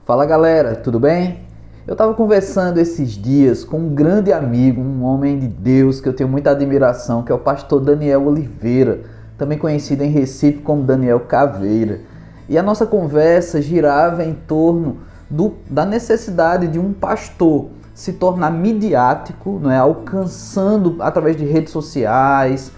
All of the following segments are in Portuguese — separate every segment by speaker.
Speaker 1: Fala galera, tudo bem? Eu estava conversando esses dias com um grande amigo, um homem de Deus que eu tenho muita admiração, que é o pastor Daniel Oliveira, também conhecido em Recife como Daniel Caveira. E a nossa conversa girava em torno da necessidade de um pastor se tornar midiático, não é? Alcançando através de redes sociais,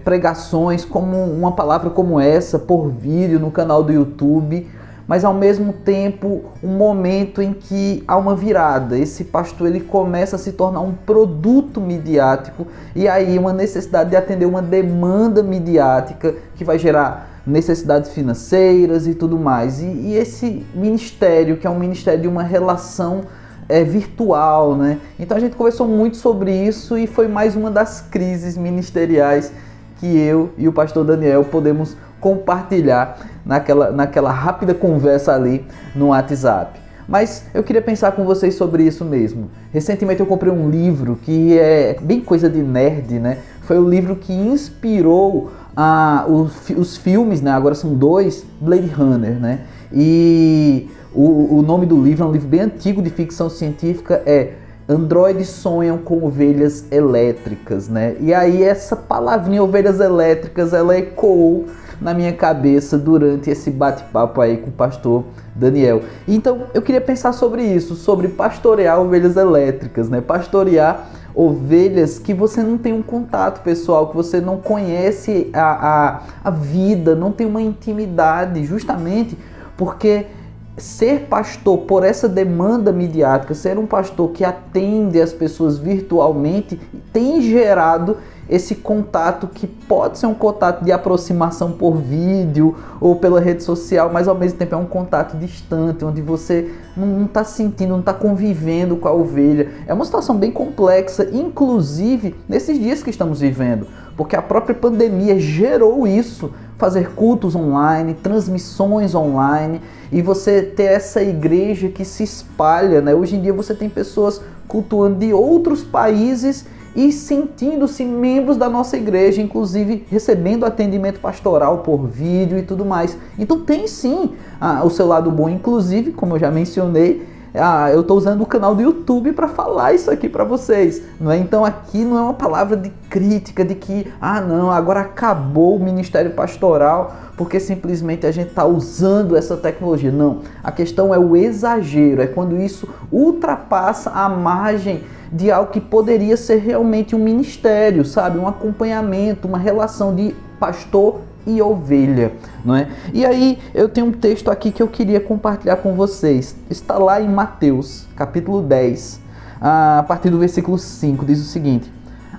Speaker 1: pregações como uma palavra como essa por vídeo no canal do YouTube, mas ao mesmo tempo um momento em que há uma virada. Esse pastor ele começa a se tornar um produto midiático e aí uma necessidade de atender uma demanda midiática que vai gerar necessidades financeiras e tudo mais. E esse ministério, que é um ministério de uma relação virtual, né? Então a gente conversou muito sobre isso e foi mais uma das crises ministeriais que eu e o pastor Daniel podemos compartilhar naquela rápida conversa ali no WhatsApp. Mas eu queria pensar com vocês sobre isso mesmo. Recentemente eu comprei um livro que é bem coisa de nerd, né? Foi o livro que inspirou os filmes, né? Agora são dois, Blade Runner, né? E o nome do livro é um livro bem antigo de ficção científica, Androides sonham com ovelhas elétricas, né? E aí essa palavrinha ovelhas elétricas, ela ecoou na minha cabeça durante esse bate-papo aí com o pastor Daniel. Então eu queria pensar sobre isso, sobre pastorear ovelhas elétricas, né? Pastorear ovelhas que você não tem um contato pessoal, que você não conhece a vida, não tem uma intimidade, justamente porque ser pastor por essa demanda midiática, ser um pastor que atende as pessoas virtualmente, tem gerado esse contato que pode ser um contato de aproximação por vídeo ou pela rede social, mas ao mesmo tempo é um contato distante, onde você não está sentindo, não está convivendo com a ovelha. É uma situação bem complexa, inclusive nesses dias que estamos vivendo, porque a própria pandemia gerou isso, fazer cultos online, transmissões online, e você ter essa igreja que se espalha, né? Hoje em dia você tem pessoas cultuando de outros países e sentindo-se membros da nossa igreja, inclusive recebendo atendimento pastoral por vídeo e tudo mais. Então tem sim o seu lado bom, inclusive, como eu já mencionei, eu estou usando o canal do YouTube para falar isso aqui para vocês, não é? Então aqui não é uma palavra de crítica, de que, não, agora acabou o ministério pastoral porque simplesmente a gente está usando essa tecnologia. Não, a questão é o exagero, é quando isso ultrapassa a margem de algo que poderia ser realmente um ministério, sabe? Um acompanhamento, uma relação de pastor e ovelha, não é? E aí eu tenho um texto aqui que eu queria compartilhar com vocês. Está lá em Mateus, capítulo 10, a partir do versículo 5, diz o seguinte: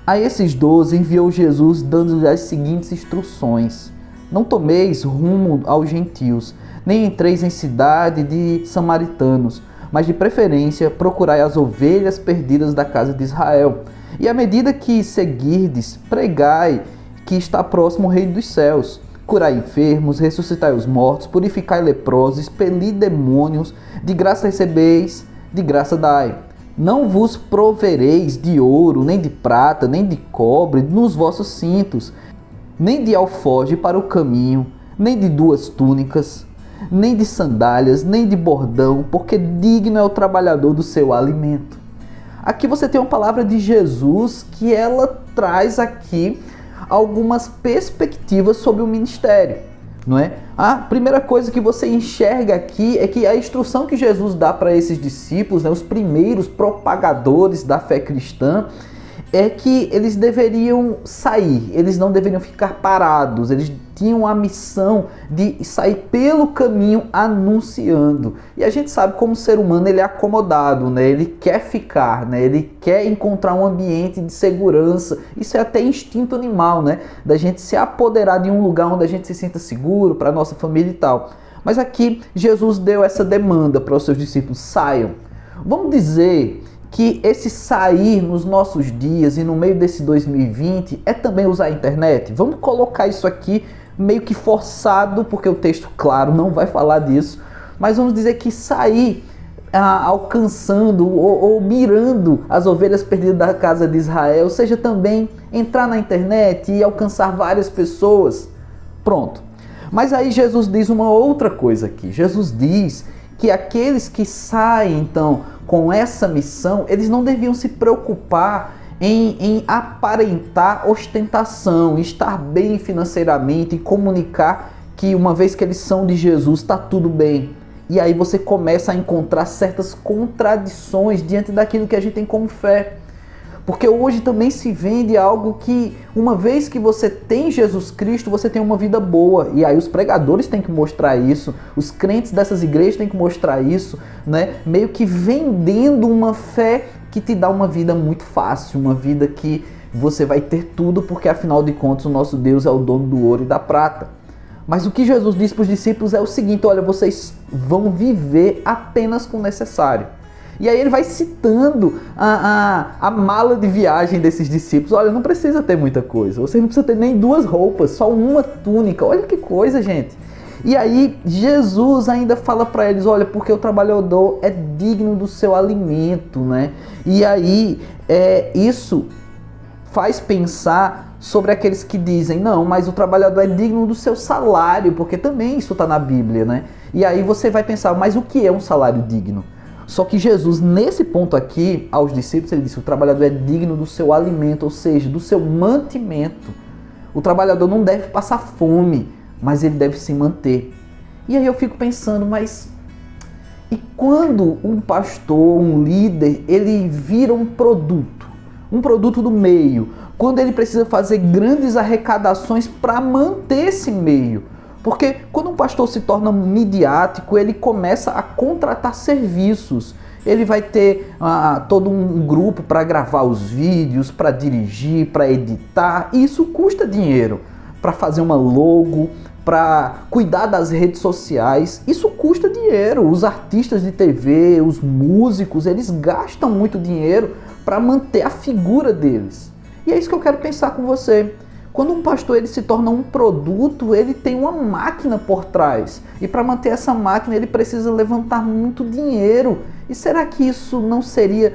Speaker 1: a esses 12 enviou Jesus dando-lhes as seguintes instruções: não tomeis rumo aos gentios, nem entreis em cidade de samaritanos, mas de preferência procurai as ovelhas perdidas da casa de Israel. E à medida que seguirdes, pregai que está próximo o reino dos céus. Curai enfermos, ressuscitai os mortos, purificai leprosos, expeli demônios, de graça recebeis, de graça dai. Não vos provereis de ouro, nem de prata, nem de cobre nos vossos cintos, nem de alforje para o caminho, nem de 2 túnicas, nem de sandálias, nem de bordão, porque digno é o trabalhador do seu alimento. Aqui você tem uma palavra de Jesus que ela traz aqui algumas perspectivas sobre o ministério, não é? A primeira coisa que você enxerga aqui é que a instrução que Jesus dá para esses discípulos, né, os primeiros propagadores da fé cristã, é que eles deveriam sair, eles não deveriam ficar parados, eles tinham a missão de sair pelo caminho anunciando. E a gente sabe como o ser humano ele é acomodado, né? Ele quer ficar, né? Ele quer encontrar um ambiente de segurança. Isso é até instinto animal, né? Da gente se apoderar de um lugar onde a gente se sinta seguro para a nossa família e tal. Mas aqui Jesus deu essa demanda para os seus discípulos: saiam. Vamos dizer que esse sair nos nossos dias e no meio desse 2020 é também usar a internet? Vamos colocar isso aqui meio que forçado, porque o texto, claro, não vai falar disso, mas vamos dizer que sair alcançando ou mirando as ovelhas perdidas da casa de Israel, seja também entrar na internet e alcançar várias pessoas. Pronto. Mas aí Jesus diz uma outra coisa aqui. Jesus diz que aqueles que saem então com essa missão, eles não deviam se preocupar em aparentar ostentação, estar bem financeiramente e comunicar que uma vez que eles são de Jesus, está tudo bem. E aí você começa a encontrar certas contradições diante daquilo que a gente tem como fé. Porque hoje também se vende algo que, uma vez que você tem Jesus Cristo, você tem uma vida boa. E aí os pregadores têm que mostrar isso, os crentes dessas igrejas têm que mostrar isso, né? Meio que vendendo uma fé que te dá uma vida muito fácil, uma vida que você vai ter tudo, porque afinal de contas o nosso Deus é o dono do ouro e da prata. Mas o que Jesus disse para os discípulos é o seguinte: olha, vocês vão viver apenas com o necessário. E aí ele vai citando a mala de viagem desses discípulos. Olha, não precisa ter muita coisa. Você não precisa ter nem 2 roupas, só uma túnica. Olha que coisa, gente. E aí Jesus ainda fala para eles: olha, porque o trabalhador é digno do seu alimento, né? E aí isso faz pensar sobre aqueles que dizem: não, mas o trabalhador é digno do seu salário, porque também isso está na Bíblia, né? E aí você vai pensar: mas o que é um salário digno? Só que Jesus, nesse ponto aqui, aos discípulos, ele disse: o trabalhador é digno do seu alimento, ou seja, do seu mantimento. O trabalhador não deve passar fome, mas ele deve se manter. E aí eu fico pensando: mas e quando um pastor, um líder, ele vira um produto do meio, quando ele precisa fazer grandes arrecadações para manter esse meio? Porque quando um pastor se torna midiático, ele começa a contratar serviços. Ele vai ter todo um grupo para gravar os vídeos, para dirigir, para editar. E isso custa dinheiro. Para fazer uma logo, para cuidar das redes sociais, isso custa dinheiro. Os artistas de TV, os músicos, eles gastam muito dinheiro para manter a figura deles. E é isso que eu quero pensar com você. Quando um pastor ele se torna um produto, ele tem uma máquina por trás. E para manter essa máquina, ele precisa levantar muito dinheiro. E será que isso não seria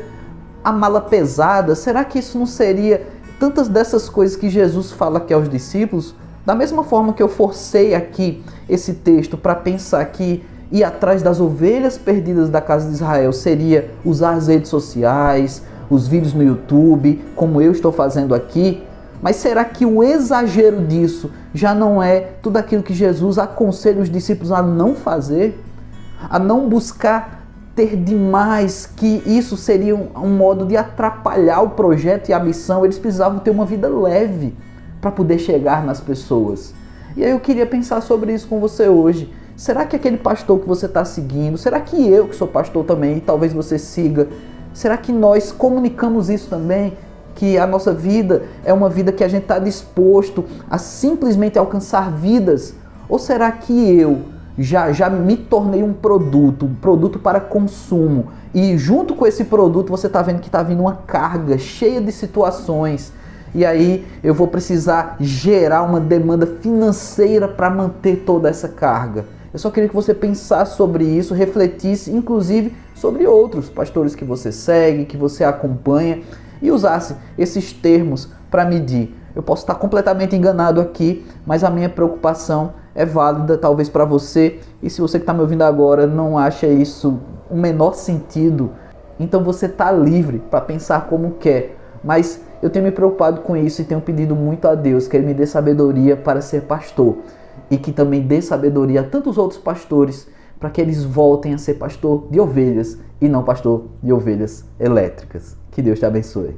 Speaker 1: a mala pesada? Será que isso não seria tantas dessas coisas que Jesus fala aqui aos discípulos? Da mesma forma que eu forcei aqui esse texto para pensar que ir atrás das ovelhas perdidas da casa de Israel seria usar as redes sociais, os vídeos no YouTube, como eu estou fazendo aqui. Mas será que o exagero disso já não é tudo aquilo que Jesus aconselha os discípulos a não fazer? A não buscar ter demais, que isso seria um modo de atrapalhar o projeto e a missão. Eles precisavam ter uma vida leve para poder chegar nas pessoas. E aí eu queria pensar sobre isso com você hoje. Será que aquele pastor que você está seguindo, será que eu que sou pastor também, e talvez você siga, será que nós comunicamos isso também? Que a nossa vida é uma vida que a gente está disposto a simplesmente alcançar vidas? Ou será que eu já me tornei um produto para consumo, e junto com esse produto você está vendo que está vindo uma carga cheia de situações, e aí eu vou precisar gerar uma demanda financeira para manter toda essa carga? Eu só queria que você pensasse sobre isso, refletisse inclusive sobre outros pastores que você segue, que você acompanha, e usasse esses termos para medir. Eu posso estar completamente enganado aqui, mas a minha preocupação é válida talvez para você, e se você que está me ouvindo agora não acha isso o menor sentido, então você está livre para pensar como quer. Mas eu tenho me preocupado com isso e tenho pedido muito a Deus que Ele me dê sabedoria para ser pastor, e que também dê sabedoria a tantos outros pastores para que eles voltem a ser pastor de ovelhas e não pastor de ovelhas elétricas. Que Deus te abençoe.